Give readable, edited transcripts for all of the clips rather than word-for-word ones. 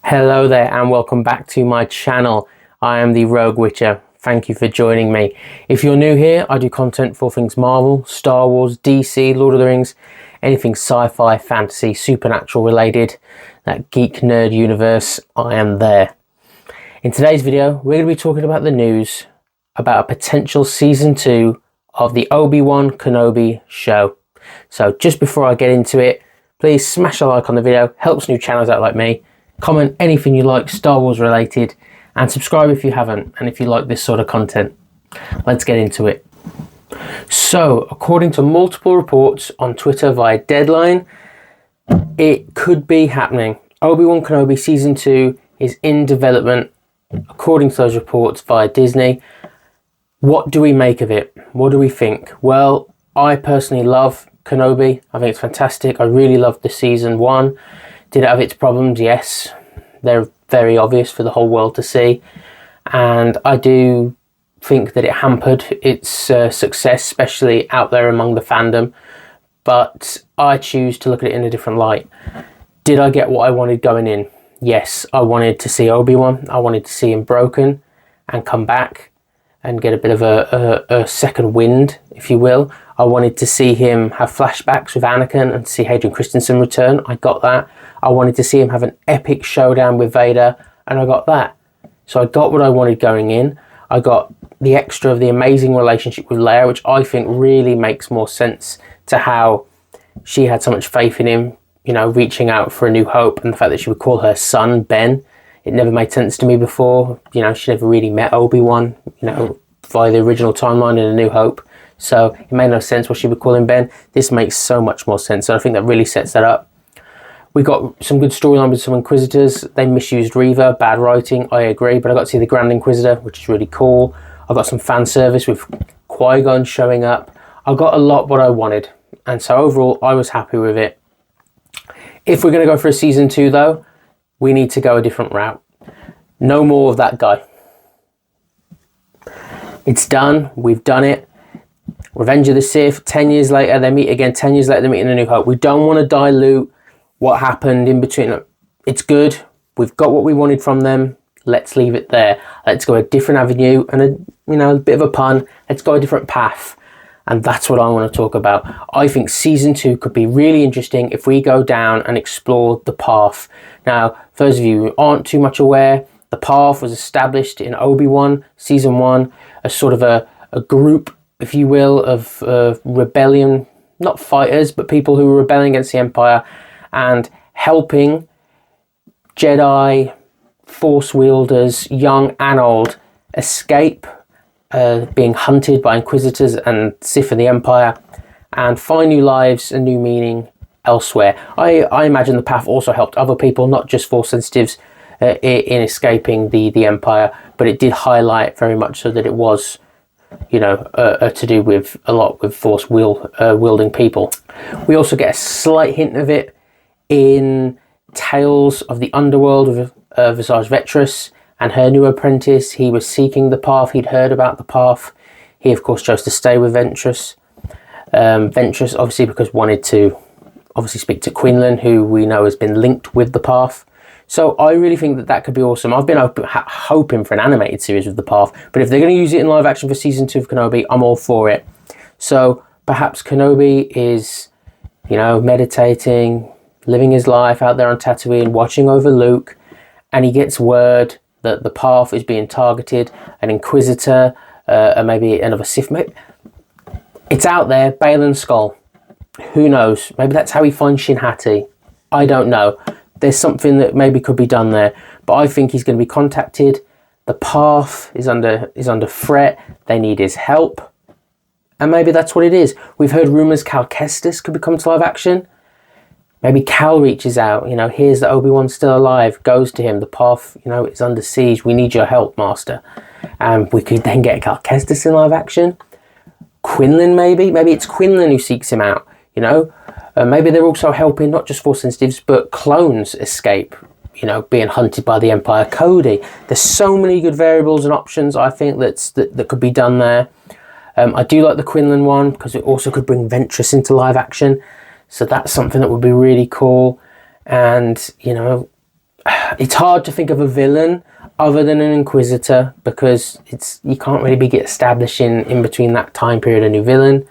Hello there and welcome back to my channel. I am the Rogue Witcher. Thank you for joining me. If you're new here, I do content for things Marvel, Star Wars, DC, Lord of the Rings, anything sci-fi, fantasy, supernatural related, that geek nerd universe, I am there. In today's video, we're going to be talking about the news about a potential season 2 of the Obi-Wan Kenobi show. So just before I get into it, please smash a like on the video, helps new channels out like me. Comment anything you like Star Wars related and subscribe if you haven't and if you like this sort of content. Let's get into it. So, according to multiple reports on Twitter via Deadline, it could be happening. Obi-Wan Kenobi Season 2 is in development, according to those reports via Disney. What do we make of it? What do we think? Well, I personally love Kenobi. I think it's fantastic. I really loved the Season 1. Did it have its problems? Yes. They're very obvious for the whole world to see. And I do think that it hampered its success, especially out there among the fandom. But I choose to look at it in a different light. Did I get what I wanted going in? Yes. I wanted to see Obi-Wan. I wanted to see him broken and come back and get a bit of a second wind, if you will. I wanted to see him have flashbacks with Anakin and see Hayden Christensen return. I got that. I wanted to see him have an epic showdown with Vader, and I got that. So I got what I wanted going in. I got the extra of the amazing relationship with Leia, which I think really makes more sense to how she had so much faith in him, you know, reaching out for a new hope, and the fact that she would call her son Ben. It never made sense to me before. You know, she never really met Obi-Wan, you know, via the original timeline in A New Hope. So it made no sense what she would call him Ben. This makes so much more sense. So I think that really sets that up. We got some good storyline with some Inquisitors. They misused Reva, bad writing, I agree. But I got to see the Grand Inquisitor, which is really cool. I got some fan service with Qui-Gon showing up. I got a lot what I wanted. And so overall, I was happy with it. If we're going to go for a season 2 though, we need to go a different route. No more of that guy. It's done. We've done it. Revenge of the Sith, 10 years later, they meet again. 10 years later, they meet in A New Hope. We don't want to dilute what happened in between. It's good. We've got what we wanted from them. Let's leave it there. Let's go a different avenue and a bit of a pun. Let's go a different path. And that's what I want to talk about. I think season 2 could be really interesting if we go down and explore the path. Now, for those of you who aren't too much aware, the path was established in Obi-Wan season 1 as sort of a group, if you will, of rebellion, not fighters, but people who were rebelling against the Empire and helping Jedi, Force wielders, young and old, escape being hunted by Inquisitors and Sith of the Empire and find new lives and new meaning elsewhere. I imagine the path also helped other people, not just Force sensitives, in escaping the Empire, but it did highlight very much so that it was, you know, to do with a lot with Force wielding people. We also get a slight hint of it in Tales of the Underworld of Visage Ventress and her new apprentice. He was seeking the path. He'd heard about the path. He, of course, chose to stay with Ventress. Ventress, obviously, because wanted to obviously speak to Quinlan, who we know has been linked with the path. So I really think that could be awesome. I've been hoping for an animated series with the path, but if they're going to use it in live action for season 2 of Kenobi, I'm all for it. So perhaps Kenobi is, you know, meditating, living his life out there on Tatooine, watching over Luke, and he gets word that the path is being targeted, an Inquisitor, and maybe another Sith. It's out there, Balan Skull. Who knows? Maybe that's how he finds Shin Hati. I don't know. There's something that maybe could be done there, but I think he's going to be contacted. The path is under threat. They need his help, and maybe that's what it is. We've heard rumors Cal Kestis could become to live action. Maybe Cal reaches out, you know, hears that Obi-Wan's still alive, goes to him. The path, you know, is under siege. We need your help, Master. And we could then get Cal Kestis in live action. Quinlan, maybe it's Quinlan who seeks him out. You know. Maybe they're also helping not just Force sensitives, but clones escape, you know, being hunted by the Empire. Cody. There's so many good variables and options, I think, that could be done there. I do like the Quinlan one because it also could bring Ventress into live action. So that's something that would be really cool. And, you know, it's hard to think of a villain other than an Inquisitor, because you can't really be establishing in between that time period a new villain.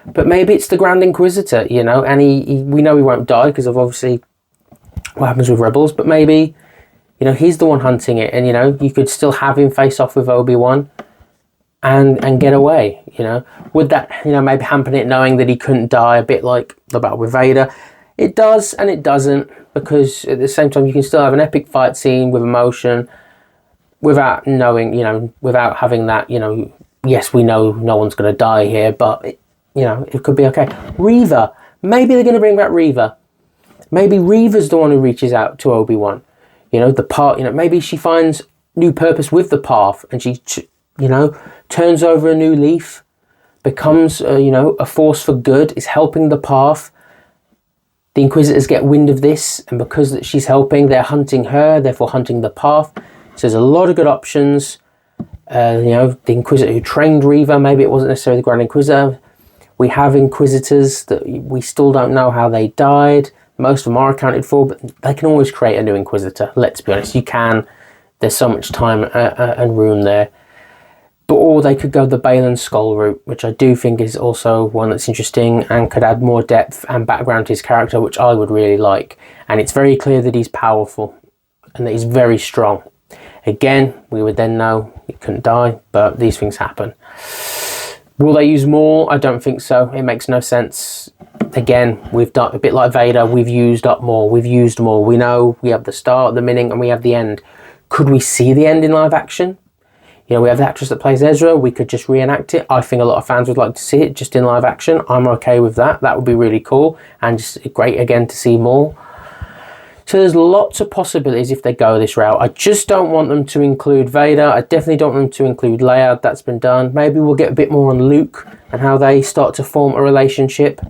But maybe it's the Grand Inquisitor, you know, and we know he won't die because of obviously what happens with Rebels, but maybe, you know, he's the one hunting it, and, you know, you could still have him face off with Obi-Wan and get away, you know. Would that, you know, maybe hamper it knowing that he couldn't die, a bit like the battle with Vader? It does and it doesn't, because at the same time you can still have an epic fight scene with emotion without knowing, you know, without having that, you know, yes, we know no one's going to die here, but, you know, it could be okay. Reva, maybe they're going to bring back Reva. Maybe Reva's the one who reaches out to Obi-Wan. You know, the path, you know, maybe she finds new purpose with the path, and she, you know, turns over a new leaf, becomes, you know, a force for good, is helping the path. The Inquisitors get wind of this, and because she's helping, they're hunting her, therefore hunting the path. So there's a lot of good options. You know, the Inquisitor who trained Reva, maybe it wasn't necessarily the Grand Inquisitor. We have Inquisitors that we still don't know how they died. Most of them are accounted for, but they can always create a new Inquisitor. Let's be honest, you can. There's so much time and room there. But or they could go the Balen Skull route, which I do think is also one that's interesting and could add more depth and background to his character, which I would really like. And it's very clear that he's powerful and that he's very strong. Again, we would then know he couldn't die, but these things happen. Will they use more? I don't think so. It makes no sense. Again, we've done a bit like Vader. We've used up more. We've used more. We know we have the start, the beginning, and we have the end. Could we see the end in live action? You know, we have the actress that plays Ezra. We could just reenact it. I think a lot of fans would like to see it just in live action. I'm okay with that. That would be really cool and just great again to see more. So there's lots of possibilities if they go this route. I just don't want them to include Vader. I definitely don't want them to include Leia. That's been done. Maybe we'll get a bit more on Luke and how they start to form a relationship.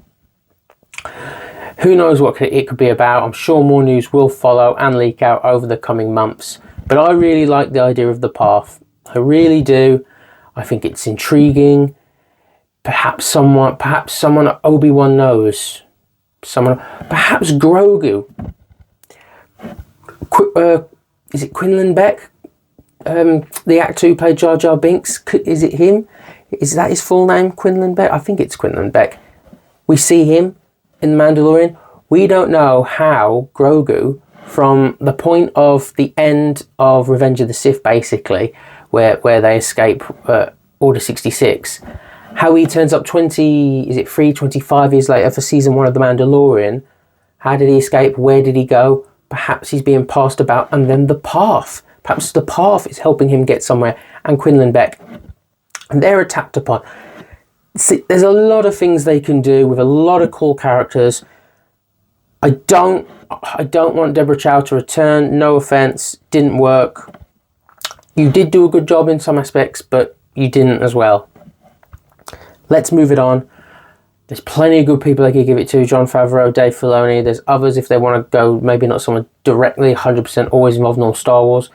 Who knows what it could be about. I'm sure more news will follow and leak out over the coming months. But I really like the idea of the path. I really do. I think it's intriguing. Perhaps someone Obi-Wan knows. Perhaps Grogu. Is it Quinlan Beck? The actor who played Jar Jar Binks. Is it him? Is that his full name? Quinlan Beck? I think it's Quinlan Beck. We see him in The Mandalorian. We don't know how Grogu, from the point of the end of Revenge of the Sith, basically, where they escape Order 66, how he turns up 25 years later for season 1 of The Mandalorian. How did he escape? Where did he go? Perhaps he's being passed about, and then the path. Perhaps the path is helping him get somewhere, and Quinlan Beck. And they're attacked upon. See, there's a lot of things they can do with a lot of cool characters. I don't want Deborah Chow to return. No offense, didn't work. You did do a good job in some aspects, but you didn't as well. Let's move it on. There's plenty of good people they could give it to. Jon Favreau, Dave Filoni. There's others if they want to go, maybe not someone directly 100% always involved in all Star Wars.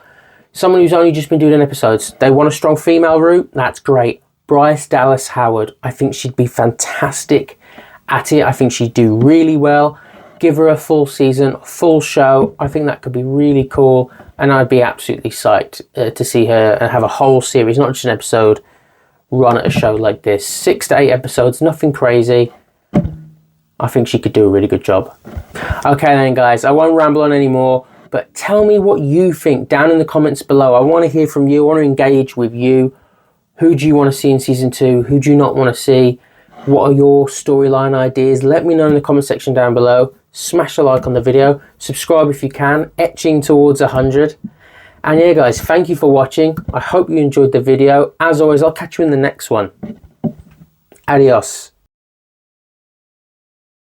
Someone who's only just been doing episodes. They want a strong female route. That's great. Bryce Dallas Howard. I think she'd be fantastic at it. I think she'd do really well. Give her a full season, a full show. I think that could be really cool. And I'd be absolutely psyched to see her and have a whole series, not just an episode, run at a show like this. 6 to 8 episodes, nothing crazy. I think she could do a really good job. Okay then guys, I won't ramble on anymore, but tell me what you think down in the comments below. I want to hear from you. I want to engage with you. Who do you want to see in season 2? Who do you not want to see? What are your storyline ideas? Let me know in the comment section down below. Smash a like on the video. Subscribe if you can. Etching towards 100. And yeah guys, thank you for watching. I hope you enjoyed the video. As always, I'll catch you in the next one. Adios.